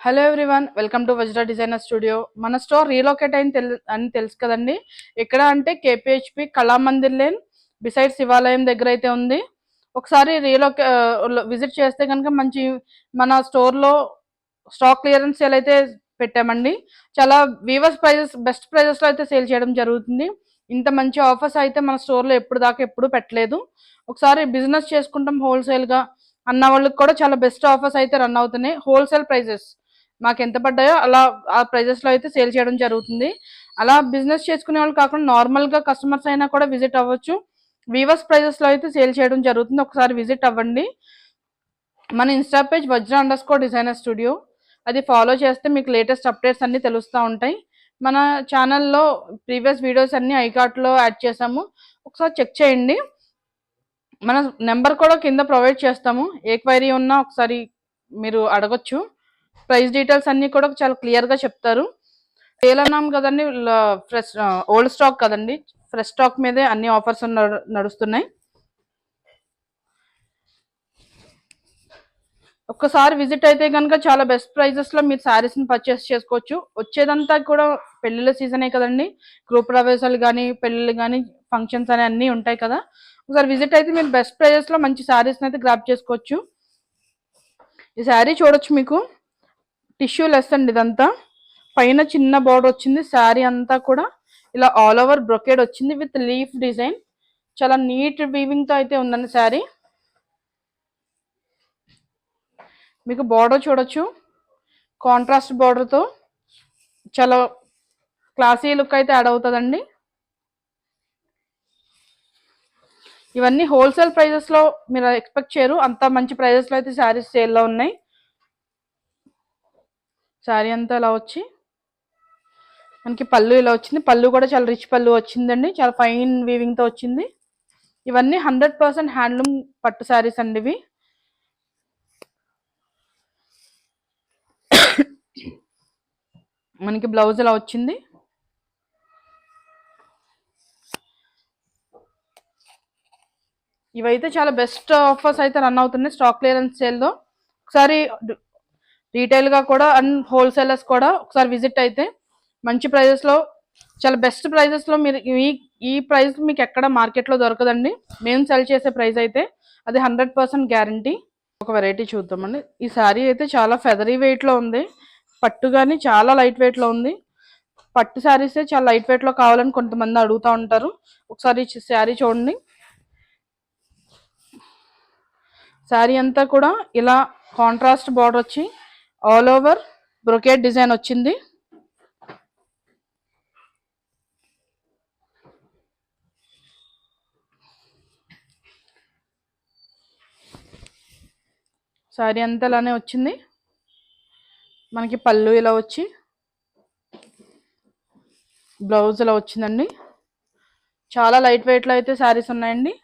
Hello everyone, welcome to Vajra designer studio. మన store relocate అని తెలుసు కదండి. ఎక్కడ అంటే కేపీహెచ్పి కళామందిర్ లేన్ బిసైడ్ శివాలయం దగ్గర అయితే ఉంది. ఒకసారి విజిట్ చేస్తే కనుక మంచి మన స్టోర్లో స్టాక్ క్లియరెన్స్ సేల్ అయితే పెట్టామండి. చాలా వీవర్స్ ప్రైజెస్, బెస్ట్ ప్రైజెస్లో అయితే సేల్ చేయడం జరుగుతుంది. ఇంత మంచి ఆఫర్స్ అయితే మన స్టోర్లో ఎప్పుడు పెట్టలేదు. ఒకసారి బిజినెస్ చేసుకుంటాం హోల్సేల్గా అన్న వాళ్ళకి కూడా చాలా బెస్ట్ ఆఫర్స్ అయితే రన్ అవుతున్నాయి. హోల్సేల్ ప్రైజెస్ మాకు ఎంత పడ్డాయో అలా ఆ ప్రైజెస్లో అయితే సేల్ చేయడం జరుగుతుంది. అలా బిజినెస్ చేసుకునే వాళ్ళు కాకుండా నార్మల్గా కస్టమర్స్ అయినా కూడా విజిట్ అవ్వచ్చు. వీవర్స్ ప్రైజెస్లో అయితే సేల్ చేయడం జరుగుతుంది. ఒకసారి విజిట్ అవ్వండి. మన ఇన్స్టా పేజ్ వజ్రా_డిజైనర్ స్టూడియో, అది ఫాలో చేస్తే మీకు లేటెస్ట్ అప్డేట్స్ అన్నీ తెలుస్తూ ఉంటాయి. మన ఛానల్లో ప్రీవియస్ వీడియోస్ అన్నీ ఐకార్ట్లో యాడ్ చేసాము, ఒకసారి చెక్ చేయండి. మన నెంబర్ కూడా కింద ప్రొవైడ్ చేస్తాము. ఏ క్వైరీ ఉన్నా ఒకసారి మీరు అడగొచ్చు. ప్రైస్ డీటెయిల్స్ అన్నీ కూడా చాలా క్లియర్గా చెప్తారు. సేల్ అన్నాం కదండి, ఫ్రెష్ ఓల్డ్ స్టాక్ కదండి, ఫ్రెష్ స్టాక్ మీదే అన్ని ఆఫర్స్ నడుస్తున్నాయి. ఒక్కసారి విజిట్ అయితే కనుక చాలా బెస్ట్ ప్రైజెస్లో మీరు శారీస్ని పర్చేస్ చేసుకోవచ్చు. వచ్చేదంతా కూడా పెళ్ళిళ్ళ సీజనే కదండి, గృహప్రవేశాలు కానీ పెళ్ళిళ్ళు కానీ ఫంక్షన్స్ అని అన్నీ ఉంటాయి కదా. ఒకసారి విజిట్ అయితే మీరు బెస్ట్ ప్రైజెస్లో మంచి శారీస్ని అయితే గ్రాప్ చేసుకోవచ్చు. ఈ శారీ చూడొచ్చు, మీకు టిష్యూ లెస్ అండి. ఇదంతా పైన చిన్న బోర్డర్ వచ్చింది. శారీ అంతా కూడా ఇలా ఆల్ ఓవర్ బ్రొకేడ్ వచ్చింది విత్ లీఫ్ డిజైన్. చాలా నీట్ వీవింగ్ తో అయితే ఉందండి శారీ. మీకు బోర్డర్ చూడొచ్చు, కాంట్రాస్ట్ బోర్డర్ తో చాలా క్లాసీ లుక్ అయితే యాడ్ అవుతుందండి. ఇవన్నీ హోల్సేల్ ప్రైజెస్ లో మీరు ఎక్స్పెక్ట్ చేయరు, అంత మంచి ప్రైజెస్ లో అయితే శారీస్ సేల్లో ఉన్నాయి. శారీ అంతా ఇలా వచ్చి మనకి పళ్ళు ఇలా వచ్చింది. పళ్ళు కూడా చాలా రిచ్ పళ్ళు వచ్చిందండి, చాలా ఫైన్ వీవింగ్ తో వచ్చింది. ఇవన్నీ 100% హ్యాండ్లూమ్ పట్టు శారీస్ అండి. ఇవి మనకి బ్లౌజ్ ఇలా వచ్చింది. ఇవైతే చాలా బెస్ట్ ఆఫర్స్ అయితే రన్ అవుతున్నాయి స్టాక్ క్లియరెన్స్ సేల్లో. ఒకసారి రీటైల్గా కూడా అండ్ హోల్సేలర్స్ కూడా ఒకసారి విజిట్ అయితే మంచి ప్రైజెస్లో, చాలా బెస్ట్ ప్రైజెస్లో మీరు ఈ ప్రైస్ మీకు ఎక్కడ మార్కెట్లో దొరకదండి. మేము సెల్ చేసే ప్రైస్ అయితే అది 100% గ్యారంటీ. ఒక వెరైటీ చూద్దామండి. ఈ శారీ అయితే చాలా ఫెదరీ వెయిట్లో ఉంది. పట్టు కానీ చాలా లైట్ వెయిట్లో ఉంది. పట్టు శారీసే చాలా లైట్ వెయిట్లో కావాలని కొంతమంది అడుగుతూ ఉంటారు. ఒకసారి శారీ చూడండి. శారీ అంతా కూడా ఇలా కాంట్రాస్ట్ బార్డర్ వచ్చి ఆల్ ఓవర్ బ్రొకేట్ డిజైన్ వచ్చింది. శారీ అంతా ఇలానే వచ్చింది. మనకి పళ్ళు ఇలా వచ్చి బ్లౌజ్ ఇలా వచ్చిందండి. చాలా లైట్ వెయిట్లో అయితే శారీస్ ఉన్నాయండి.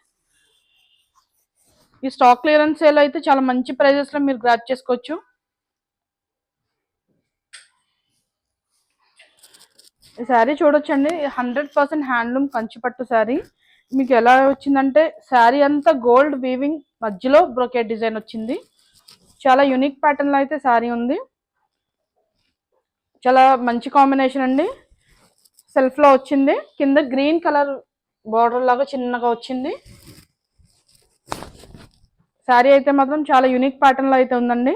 ఈ స్టాక్ క్లియరెన్స్ సేల్ అయితే చాలా మంచి ప్రైజెస్లో మీరు గ్రాప్ చేసుకోవచ్చు. ఈ శారీ చూడొచ్చండి, 100% హ్యాండ్లూమ్ కంచిపట్టు శారీ. మీకు ఎలా వచ్చిందంటే శారీ అంతా గోల్డ్ వీవింగ్, మధ్యలో బ్రొకేట్ డిజైన్ వచ్చింది. చాలా యూనిక్ ప్యాటర్న్లో అయితే శారీ ఉంది. చాలా మంచి కాంబినేషన్ అండి. సెల్ఫ్లో వచ్చింది, కింద గ్రీన్ కలర్ బార్డర్ లాగా చిన్నగా వచ్చింది. శారీ అయితే మాత్రం చాలా యూనిక్ ప్యాటర్న్లో అయితే ఉందండి.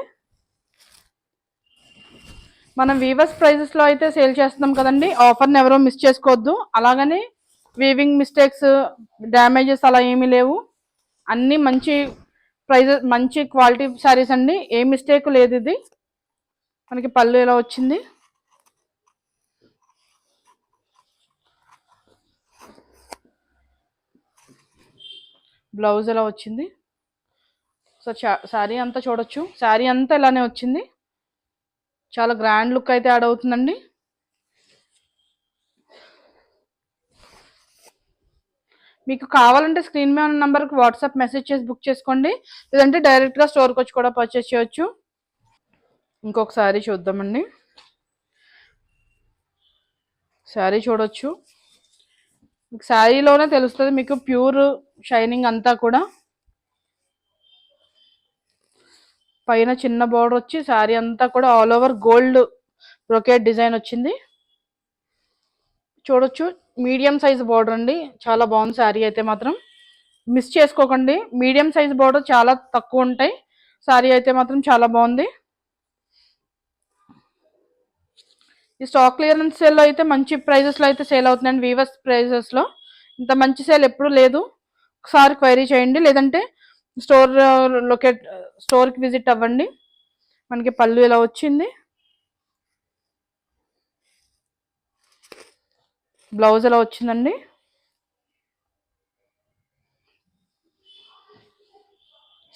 మనం వీవర్స్ ప్రైజెస్లో అయితే సేల్ చేస్తున్నాం కదండి, ఆఫర్ని ఎవరో మిస్ చేసుకోవద్దు. అలాగని వీవింగ్ మిస్టేక్స్, డ్యామేజెస్ అలా ఏమీ లేవు. అన్నీ మంచి ప్రైజెస్, మంచి క్వాలిటీ శారీస్ అండి, ఏ మిస్టేక్ లేదు. ఇది మనకి పళ్ళు ఇలా వచ్చింది. బ్లౌజ్ ఇలా వచ్చింది. సో శారీ అంతా చూడొచ్చు, శారీ అంతా ఇలానే వచ్చింది. చాలా గ్రాండ్ లుక్ అయితే యాడ్ అవుతుందండి. మీకు కావాలంటే స్క్రీన్ మీద ఉన్న నెంబర్కి వాట్సాప్ మెసేజ్ చేసి బుక్ చేసుకోండి, లేదంటే డైరెక్ట్గా స్టోర్కి వచ్చి కూడా పర్చేస్ చేయొచ్చు. ఇంకొక శారీ చూద్దామండి. శారీ చూడొచ్చు, మీకు శారీలోనే తెలుస్తుంది మీకు ప్యూర్ షైనింగ్ అంతా కూడా. పైన చిన్న బోర్డర్ వచ్చి శారీ అంతా కూడా all over gold brocade design వచ్చింది. చూడొచ్చు మీడియం సైజ్ బోర్డర్ అండి, చాలా బాగుంది శారీ అయితే మాత్రం. మిస్ చేసుకోకండి, మీడియం సైజ్ బోర్డర్ చాలా తక్కువ ఉంటాయి. శారీ అయితే మాత్రం చాలా బాగుంది. ఈ స్టాక్ క్లియరెన్స్ సేల్లో అయితే మంచి ప్రైజెస్లో అయితే సేల్ అవుతుందండి. వీవర్స్ ప్రైజెస్లో ఇంత మంచి సేల్ ఎప్పుడూ లేదు. ఒకసారి క్వైరీ చేయండి, లేదంటే స్టోర్ స్టోర్కి విజిట్ అవ్వండి. మనకి పళ్ళు ఇలా వచ్చింది, బ్లౌజ్ ఎలా వచ్చిందండి.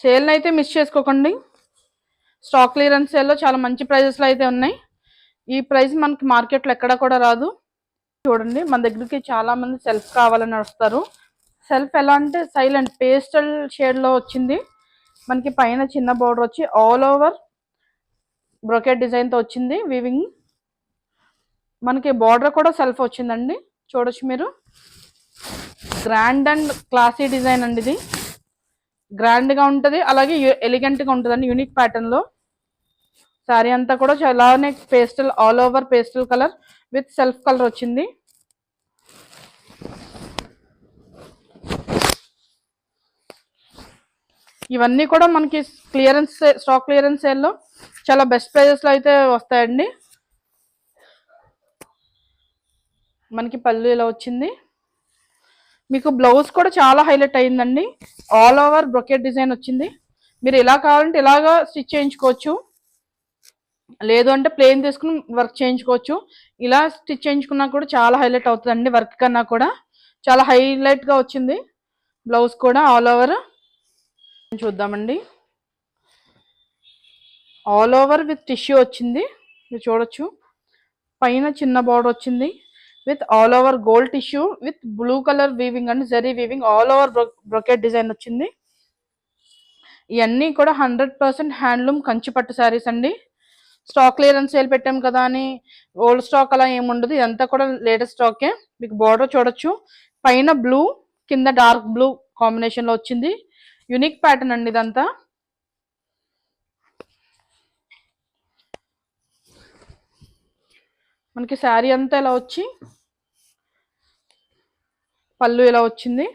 సేల్ని అయితే మిస్ చేసుకోకండి. స్టాక్ క్లియరెన్స్ సేల్లో చాలా మంచి ప్రైజెస్లో అయితే ఉన్నాయి. ఈ ప్రైస్ మనకి మార్కెట్లో ఎక్కడా కూడా రాదు. చూడండి, మన దగ్గరికి చాలా మంది సెల్ఫ్ కావాలని వస్తారు. సెల్ఫ్ ఎలా అంటే సైలెంట్ పేస్టల్ షేడ్లో వచ్చింది. మనకి పైన చిన్న బోర్డర్ వచ్చి ఆల్ ఓవర్ బ్రొకెట్ డిజైన్తో వచ్చింది వీవింగ్. మనకి బార్డర్ కూడా సెల్ఫ్ వచ్చిందండి, చూడొచ్చు మీరు. గ్రాండ్ అండ్ క్లాసీ డిజైన్ అండి ఇది. గ్రాండ్గా ఉంటుంది, అలాగే ఎలిగెంట్గా ఉంటుందండి, యూనిక్ ప్యాటర్న్లో. శారీ అంతా కూడా చాలానే pastel, all over pastel colour with self colour వచ్చింది. ఇవన్నీ కూడా మనకి స్టాక్ క్లియరెన్స్ సేల్లో చాలా బెస్ట్ ప్రైజెస్లో అయితే వస్తాయండి. మనకి పళ్ళు ఇలా వచ్చింది. మీకు బ్లౌజ్ కూడా చాలా హైలైట్ అయిందండి, ఆల్ ఓవర్ బ్రొకెట్ డిజైన్ వచ్చింది. మీరు ఇలా కావాలంటే ఇలాగా స్టిచ్ చేయించుకోవచ్చు, లేదు అంటే ప్లెయిన్ తీసుకుని వర్క్ చేయించుకోవచ్చు. ఇలా స్టిచ్ చేయించుకున్నా కూడా చాలా హైలైట్ అవుతుందండి, వర్క్ కన్నా కూడా చాలా హైలైట్గా వచ్చింది. బ్లౌజ్ కూడా ఆల్ ఓవర్ చూద్దామండి. ఆల్ ఓవర్ విత్ టిష్యూ వచ్చింది, మీరు చూడొచ్చు. పైన చిన్న బార్డర్ వచ్చింది with all over gold tissue with blue colour weaving and zari weaving, all over brocade design వచ్చింది. ఇవన్నీ కూడా 100% హ్యాండ్లూమ్ కంచిపట్టు శారీస్ అండి. స్టాక్ క్లియరెన్స్ సేల్ పెట్టాం కదా అని ఓల్డ్ స్టాక్ అలా ఏముండదు, ఇదంతా కూడా లేటెస్ట్ స్టాకే. మీకు బార్డర్ చూడొచ్చు, పైన బ్లూ కింద డార్క్ బ్లూ కాంబినేషన్లో వచ్చింది. యూనిక్ ప్యాటర్న్ అండి ఇదంతా. మనకి శారీ అంతా ఇలా వచ్చి పళ్ళు ఇలా వచ్చింది.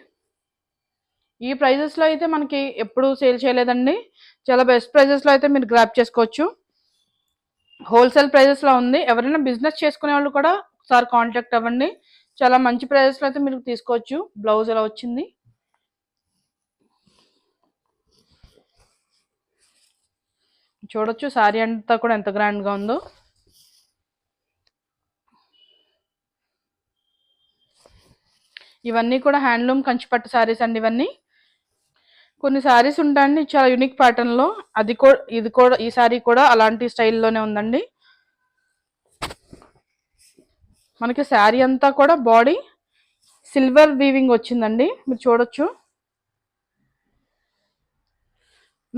ఈ ప్రైజెస్లో అయితే మనకి ఎప్పుడు సేల్ చేయలేదండి, చాలా బెస్ట్ ప్రైజెస్లో అయితే మీరు గ్రాప్ చేసుకోవచ్చు. హోల్సేల్ ప్రైజెస్లో ఉంది. ఎవరైనా బిజినెస్ చేసుకునే వాళ్ళు కూడా ఒకసారి కాంటాక్ట్ అవ్వండి, చాలా మంచి ప్రైజెస్లో అయితే మీరు తీసుకోవచ్చు. బ్లౌజ్ ఎలా వచ్చింది, చూడొచ్చు. శారీ అంతా కూడా ఎంత గ్రాండ్గా ఉందో. ఇవన్నీ కూడా హ్యాండ్లూమ్ కంచిపట్టు శారీస్ అండి ఇవన్నీ. కొన్ని శారీస్ ఉంటాయండి చాలా యూనిక్ ప్యాటర్న్లో, ఇది కూడా ఈ శారీ కూడా అలాంటి స్టైల్లోనే ఉందండి. మనకి శారీ అంతా కూడా బాడీ సిల్వర్ వీవింగ్ వచ్చిందండి, మీరు చూడొచ్చు.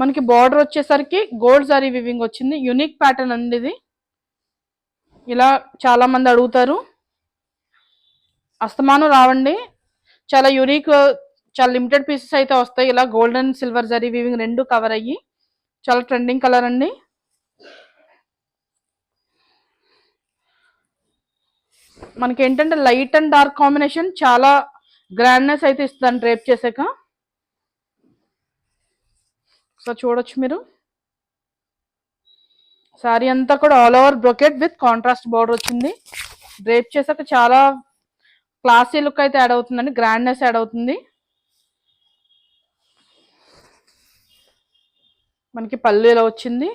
మనకి బార్డర్ వచ్చేసరికి గోల్డ్ జరీ వీవింగ్ వచ్చింది. యూనిక్ ప్యాటర్న్ అండి ఇది, ఇలా చాలా మంది అడుగుతారు. అస్తమానం రావండి, చాలా యూనిక్, చాలా లిమిటెడ్ పీసెస్ అయితే వస్తాయి. ఇలా gold and silver zari weaving రెండు కవర్ అయ్యి చాలా ట్రెండింగ్ కలర్ అండి. మనకి ఏంటంటే లైట్ అండ్ డార్క్ కాంబినేషన్ చాలా గ్రాండ్నెస్ అయితే ఇస్తుంది డ్రేప్ చేసాక. సో చూడొచ్చు మీరు, శారీ అంతా కూడా all over brocade with contrast border వచ్చింది. డ్రేప్ చేసాక చాలా క్లాసీ లుక్ అయితే యాడ్ అవుతుందండి, గ్రాండ్నెస్ యాడ్ అవుతుంది. మనకి పళ్ళు ఇలా వచ్చింది,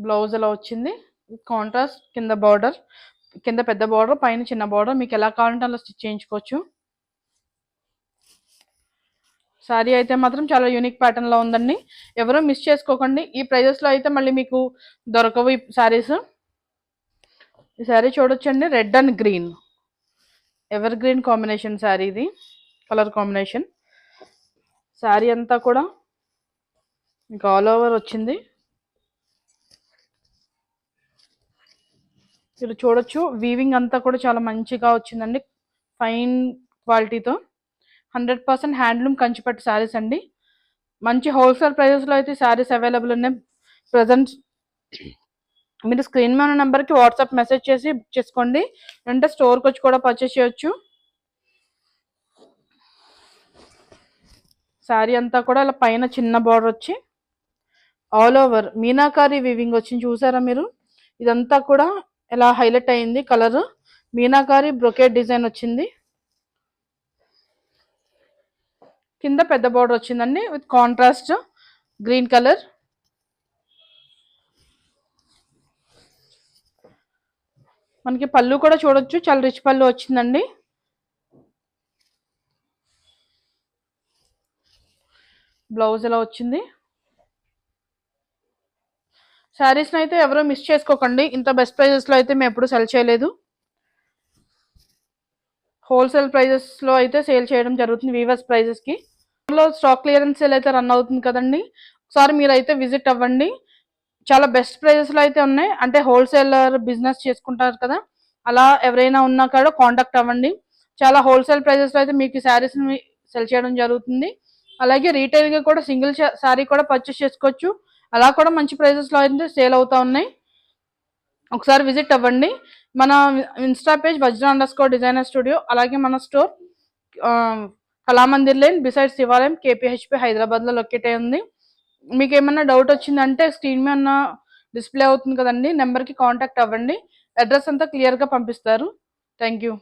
బ్లౌజ్ ఎలా వచ్చింది, కాంట్రాస్ట్ కింద బార్డర్, కింద పెద్ద బార్డర్ పైన చిన్న బార్డర్, మీకు ఎలా కావాలంటే అలా స్టిచ్ చేయించుకోవచ్చు. శారీ అయితే మాత్రం చాలా యూనిక్ ప్యాటర్న్లో ఉందండి, ఎవరూ మిస్ చేసుకోకండి. ఈ ప్రైజెస్లో అయితే మళ్ళీ మీకు దొరకవు ఈ శారీస్. ఈ శారీ చూడొచ్చండి, red and green ever green combination sari ఇది, కలర్ కాంబినేషన్. శారీ అంతా కూడా ఇంకా ఆల్ ఓవర్ వచ్చింది, మీరు చూడొచ్చు. వీవింగ్ అంతా కూడా చాలా మంచిగా వచ్చిందండి, ఫైన్ క్వాలిటీతో. 100% హ్యాండ్లూమ్ కంచిపట్టు శారీస్ అండి. మంచి హోల్సేల్ ప్రైజెస్లో అయితే శారీస్ అవైలబుల్ ఉన్నాయి. ప్రజెంట్ మీరు స్క్రీన్ మీద ఉన్న నెంబర్కి వాట్సాప్ మెసేజ్ చేసి బుక్ చేసుకోండి, అంటే స్టోర్కి వచ్చి కూడా పర్చేస్ చేయొచ్చు. శారీ అంతా కూడా ఇలా పైన చిన్న బార్డర్ వచ్చి ఆల్ ఓవర్ మీనాకారి వివింగ్ వచ్చింది, చూసారా మీరు? ఇదంతా కూడా ఇలా హైలైట్ అయింది కలర్. మీనాకారి బ్రొకేట్ డిజైన్ వచ్చింది. కింద పెద్ద బార్డర్ వచ్చిందండి విత్ కాంట్రాస్ట్ గ్రీన్ కలర్. మనకి పళ్ళు కూడా చూడొచ్చు, చాలా రిచ్ పళ్ళు వచ్చిందండి. బ్లౌజ్ ఇలా వచ్చింది. శారీస్ని అయితే ఎవరో మిస్ చేసుకోకండి, ఇంత బెస్ట్ ప్రైజెస్లో అయితే మేము ఎప్పుడు సెల్ చేయలేదు. హోల్సేల్ ప్రైజెస్లో అయితే సేల్ చేయడం జరుగుతుంది వీవర్స్ ప్రైజెస్కి. స్టాక్ క్లియరెన్స్ సేల్ అయితే రన్ అవుతుంది కదండి, ఒకసారి మీరైతే విజిట్ అవ్వండి. చాలా బెస్ట్ ప్రైజెస్లో అయితే ఉన్నాయి, అంటే హోల్సేలర్ బిజినెస్ చేసుకుంటారు కదా, అలా ఎవరైనా ఉన్నా కూడా కాంటాక్ట్ అవ్వండి. చాలా హోల్సేల్ ప్రైజెస్లో అయితే మీకు శారీస్ని సెల్ చేయడం జరుగుతుంది. అలాగే రీటైల్గా కూడా సింగిల్ శారీ కూడా పర్చేస్ చేసుకోవచ్చు, అలా కూడా మంచి ప్రైజెస్లో అయితే సేల్ అవుతూ ఉన్నాయి. ఒకసారి విజిట్ అవ్వండి. మన ఇన్స్టా పేజ్ వజ్ర_డిజైనర్ స్టూడియో, అలాగే మన స్టోర్ కళామందిర్ లేన్ బిసైడ్ శివాలయం కేపీహెచ్పి హైదరాబాద్లో లొకేట్ అయి ఉంది. మీకు ఏమన్నా డౌట్ వచ్చిందంటే స్క్రీన్ మీద ఉన్న డిస్ప్లే అవుతుంది కదండి నెంబర్కి కాంటాక్ట్ అవ్వండి, అడ్రస్ అంతా క్లియర్గా పంపిస్తారు. Thank you.